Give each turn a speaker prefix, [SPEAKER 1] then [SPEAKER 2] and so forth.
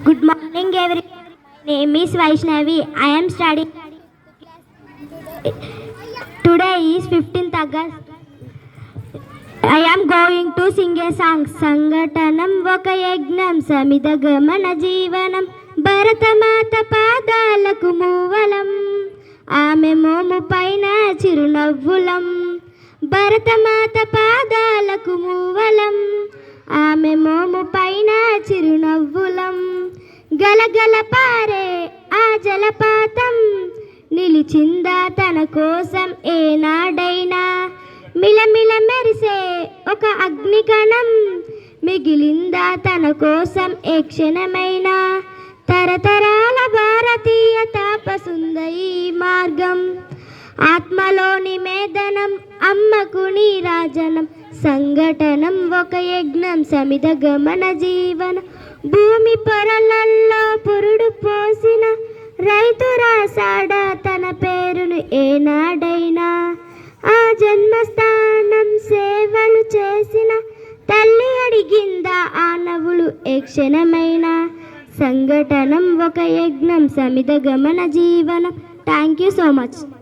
[SPEAKER 1] Good morning, everyone. My name is Vaishnavi. I am studying. Today is 15th August. I am going to sing a song. Sangatanam oka yagnam samidagmana jeevanam Bharatamaata పాదాలకు మూవలం ఆమె మోము పైన చిరునవ్వులం భరతమాత పాదాలకు మూవలం ఆమె మోము పైన చిరునవ్వులం గలగల పారే ఆ జలపాతం నిలిచిందా తన కోసం ఏనాడైనా మిలమిల మెరిసే ఒక అగ్నికణం మిగిలిందా తన కోసం ఏ క్షణమైనా తరతరాల భారతీయ తాపసుందరి మార్గం ఆత్మలోని మేదనం అమ్మకు నీరాజనం సంఘటనం ఒక యజ్ఞం సమిద గమన జీవన భూమి పొరలల్లో పురుడు పోసిన రైతు రాసాడ తన పేరును ఏనాడైనా ఆ జన్మస్థానం సేవలు చేసిన తల్లి అడిగిందా ఆ నవ్వులు ఏ క్షణమైనా సంఘటనం ఒక యజ్ఞం సమిద గమన జీవనం. Thank you so much.